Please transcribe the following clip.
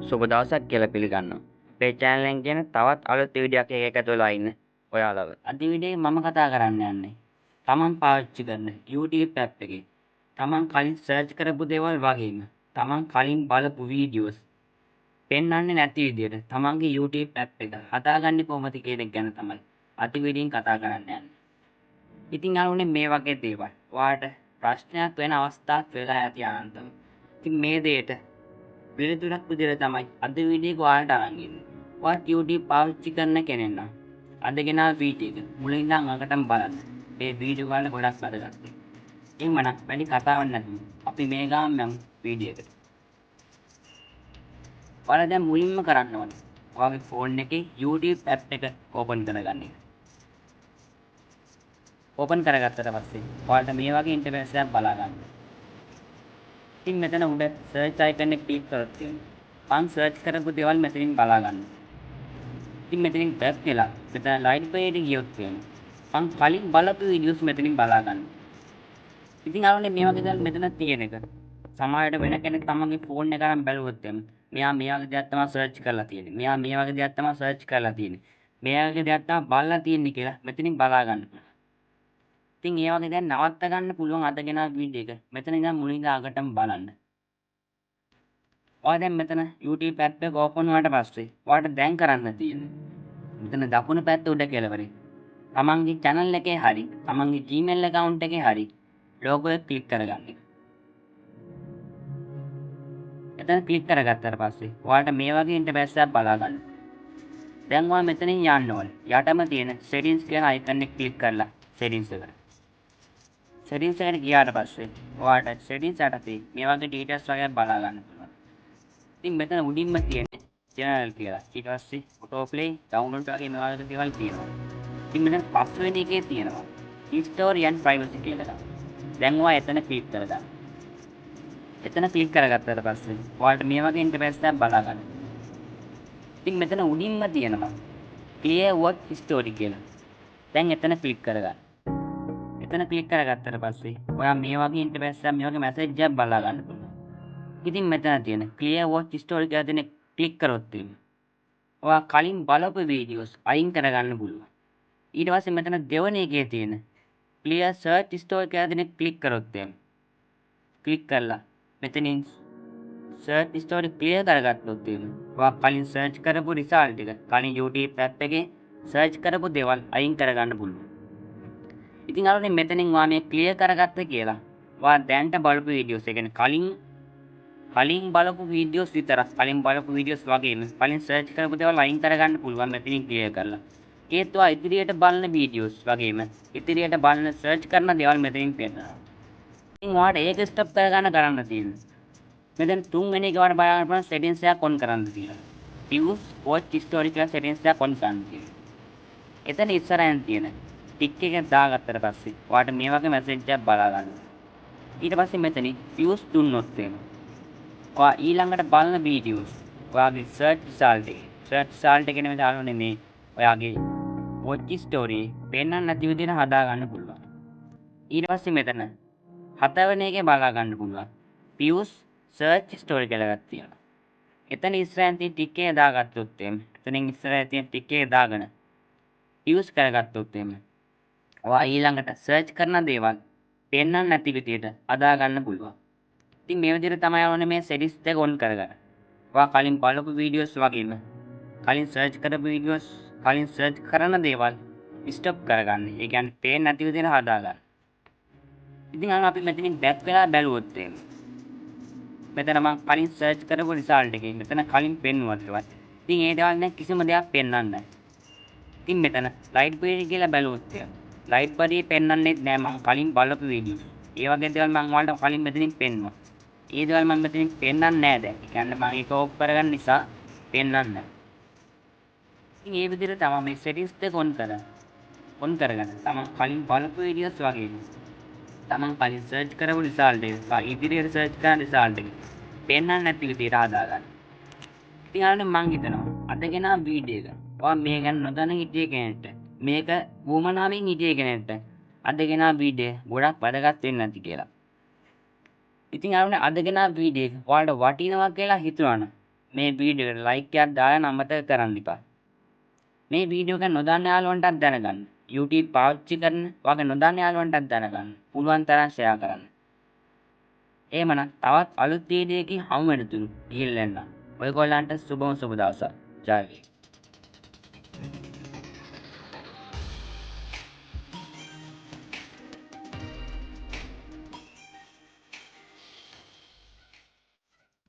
සුබ දවසක් කියලා පිළිගන්නවා. අපේ channel එකෙන් කියන තවත් අලුත් වීඩියෝ එකක් එකතු වෙලා ඉන්න ඔයාලව. අද වීඩියෝේ මම කතා කරන්න යන්නේ තමන් පාවිච්චි කරන YouTube app එකේ තමන් කලින් search කරපු දේවල් වගේම තමන් කලින් බලපු වීඩියෝස් පෙන්වන්නේ නැති විදිහට තමන්ගේ YouTube app එක හදාගන්නේ කොහොමද කියන එක ගැන තමයි අද වීඩියෝෙන් කතා කරන්න යන්නේ. ඉතින් අනුනේ මේ වගේ දේවල් ඔයාලට ප්‍රශ්නයක් වෙන අවස්ථාවක් වෙලා ඇති අනන්තව. ඉතින් මේ දෙයට පිළිතුරක් විදිහට තමයි අද වීඩියෝ එක ඔයාලට අරන් ඉන්නේ. ඔයාලා YouTube පාවිච්චි කරන කෙනෙක් නම් අද ගෙනාව වීඩියෝ එක මුලින් ඉඳන් අගටම බලන්න. මේ වීඩියෝ වල ගොඩක් වැදගත්. එහෙමනම් වැඩි කතාවක් නැතුව අපි මේ ගාම යමු වීඩියෝ එකට. ඔයාලා දැන් මුලින්ම කරන්න ඕනේ ඔයාගේ ෆෝන් එකේ YouTube app එක ඕපන් කරගන්න එක. ඕපන් කරගත්තට පස්සේ ඔයාලට මේ වගේ ඉන්ටර්ෆේස් එකක් බලා ගන්න. ඉතින් මෙතන උඩ සර්ච් අයිකන් එක ක්ලික් කරොත් මම සර්ච් කරපු දේවල් මෙතනින් බලා ගන්න. ඉතින් මෙතනින් බැක් වෙලා මෙතන ලයිට් පේජ් එක ගියොත් මම කලින් බලපු වීඩියෝස් මෙතනින් බලා ගන්න. ඉතින් අරන්නේ මේ වගේ දේවල් මෙතන තියෙන එක. සමහරවිට වෙන කෙනෙක් තමන්ගේ ෆෝන් එක අරන් බැලුවොත් මෙයා මේ වගේ දෙයක් තමයි සර්ච් කරලා තියෙන්නේ. මෙයා මේ වගේ දෙයක් තමයි සර්ච් කරලා තියෙන්නේ. මේ වගේ දෙයක් තමයි බලලා තියෙන්නේ කියලා මෙතනින් බලා ගන්න. ඉතින් ඒ වගේ දැන් නවත්ත ගන්න පුළුවන් අද ගෙනාව වීඩියෝ එක. මෙතන ඉඳන් මුලින් ඉඳන් අගටම බලන්න. ඔයා දැන් මෙතන YouTube app එක ඕපන් වුණාට පස්සේ ඔයාලට දැන් කරන්න තියෙන්නේ මෙතන දකුණු පැත්ත උඩ කෙළවරේ තමන්ගේ channel එකේ හරි තමන්ගේ Gmail account එකේ හරි logo එක ක්ලික් කරගන්න එක. එතන ක්ලික් කරගත්තාට පස්සේ ඔයාලට මේ වගේ ඉන්ටර්ෆේස් එකක් බලා ගන්න. දැන් ඔයා මෙතනින් යන්න ඕනේ. යටම තියෙන settings කියන icon එක ක්ලික් කරලා settings එකට. settings එකට ගියාට පස්සේ ඔයාලට settings යටතේ මේ වගේ details වගේ බලා ගන්න පුළුවන්. ඉතින් මෙතන උඩින්ම තියෙන්නේ channel කියලා. ඊට පස්සේ auto play download වගේ මේ වගේ දේවල් තියෙනවා. ඉතින් මෙතන පස්වෙනි එකේ තියෙනවා history and privacy කියලා. දැන් ඔයා එතන ක්ලික් කරගන්න. එතන ක්ලික් කරගත්තාට පස්සේ ඔයාලට මේ වගේ ඉන්ටර්ෆේස් එකක් බලා ගන්න. ඉතින් මෙතන උඩින්ම තියෙනවා clear watch history කියලා. දැන් එතන ක්ලික් කරගන්න. එතන ක්ලික් කරගත්තට පස්සේ ඔයා මේ වගේ ඉන්ටර්ෆේස් එකක් මේ වගේ මැසේජ් එකක් බලා ගන්න පුළුවන්. ඉතින් මෙතන තියෙන clear watch history කියලා දෙන ක්ලික් කරොත් ඔයා කලින් බලපු වීඩියෝස් අයින් කරගන්න පුළුවන්. ඊට පස්සේ මෙතන දෙවෙනි එකේ තියෙන clear search history කියලා දෙන ක්ලික් කරොත් ක්ලික් කරලා මෙතනින් search history clear කරගත්තොත් ඔයා කලින් search කරපු result එක කලින් YouTube app එකේ search කරපු දේවල් අයින් කරගන්න පුළුවන්. ඉතින් අරනේ මෙතනින් ඔයා මේ clear කරගත්ත කියලා ඔයා දැන්ට බලපු වීඩියෝස් ඒ කියන්නේ කලින් බලපු වීඩියෝස් විතරක් කලින් බලපු වීඩියෝස් වගේම කලින් සර්ච් කරපු දේවල් අයින් කරගන්න පුළුවන් මෙතනින් ක්ලියර් කරලා. ඒත් ඔයා ඉදිරියට බලන වීඩියෝස් වගේම ඉදිරියට බලන සර්ච් කරන දේවල් මෙතනින් පේනවා. ඉතින් ඔයාලට ඒක ස්ටොප් කරන්න තියෙනවා. මෙතන තුන්වෙනි එක ඔයාලට බලන්න පුළුවන් settings එකක් on කරන්න තියෙනවා. use watch history කියලා settings එකක් on කරන්න තියෙනවා. එතන ඉස්සරහින් තියෙන ටික් එක දාගත්තට පස්සේ ඔයාලට මේ වගේ මැසේජ් එකක් බලා ගන්න. ඊට පස්සේ මෙතනින් use දුන්නොත් ඔයා ඊළඟට බලන වීඩියෝස් ඔයාගේ සර්ච් result එකේ නෙමෙයි දාන්නේ මේ ඔයාගේ watch history පෙන්වන්න නැති විදිහට හදා ගන්න පුළුවන්. ඊට පස්සේ මෙතන හතරවෙනි එකේ බලා ගන්න පුළුවන්. views search history කියලා එකක් තියෙනවා. එතන ඉස්සරහින් තියෙන ටික් එක දාගත්තොත් එතනින් ඉස්සරහින් තියෙන ටික් එක දාගෙන views කරගත්තොත් ඔයා ඊළඟට සර්ච් කරන දේවල් පෙන්වන්න නැති විදිහට හදා ගන්න පුළුවන්. ඉතින් මේ විදිහට තමයි ඕනේ මේ settings එක on කරගන්න. ඔයා කලින් බලපු වීඩියෝස් වගේම කලින් සර්ච් කරපු වීඩියෝස් කලින් සර්ච් කරන දේවල් ස්ටොප් කරගන්න. ඒ කියන්නේ පේන්නේ නැති විදිහට හදාගන්න. ඉතින් අපි මෙතනින් බැක් වෙලා බැලුවොත් මෙතන මම කලින් සර්ච් කරපු result එකේ මෙතන කලින් පෙන්නුවා ඒවා. ඉතින් ඒ දේවල් දැන් කිසිම දෙයක් පෙන්වන්නේ නැහැ. ඉතින් මෙතන light page කියලා බැලුවොත් light page පෙන්වන්නේ නැහැ මම කලින් බලපු වීඩියෝ. ඒ වගේ දේවල් මම ඔයාලට කලින් මෙතනින් පෙන්නුවා. ඒ දේවල් මම මෙතනින් පෙන්වන්නේ නැහැ දැන්. ඒ කියන්නේ මම ඒක ඕෆ් කරගන්න නිසා පෙන්වන්නේ නැහැ. ඉතින් මේ විදිහට තමයි මේ settings එක on කරගන්න. තමන් කලින් බලපු වීඩියෝස් වගේ. තමන් කලින් search කරපු result එක ඉදිරියට search කරන result එක පෙන්වන්න නැති විදිහට හදාගන්න. ඉතින් අරනේ මං හිතනවා අද ගෙනා වීඩියෝ එක. ඔයා මේ ගැන නොදන්න හිටිය කෙනෙක්ට මේක වුමනාවෙන් හිටිය කෙනෙක්ට අද ගෙනා වීඩියෝ ගොඩක් වැදගත් වෙන්නේ නැති කියලා. ඉතින් අරනේ අද ගෙනා වීඩියෝ එක ඔයාලට වටිනවා කියලා හිතුණා නම් මේ වීඩියෝ එකට ලයික් එකක් දාලා අමතක කරන්න එපා. මේ වීඩියෝ එක නොදන්න යාළුවන්ටත් දැනගන්න. YouTube පාවිච්චි කරන වගේ නොදන්න යාළුවන්ටත් දැනගන්න. පුළුවන් තරම් ෂෙයා කරන්න. එහෙමනම් තවත් අලුත් වීඩියෝ එකකින් හමු වෙනතුරු ගිහිල්ලා එන්න. ඔයගොල්ලන්ට සුබම සුබ දවසක්. ජය වේවා.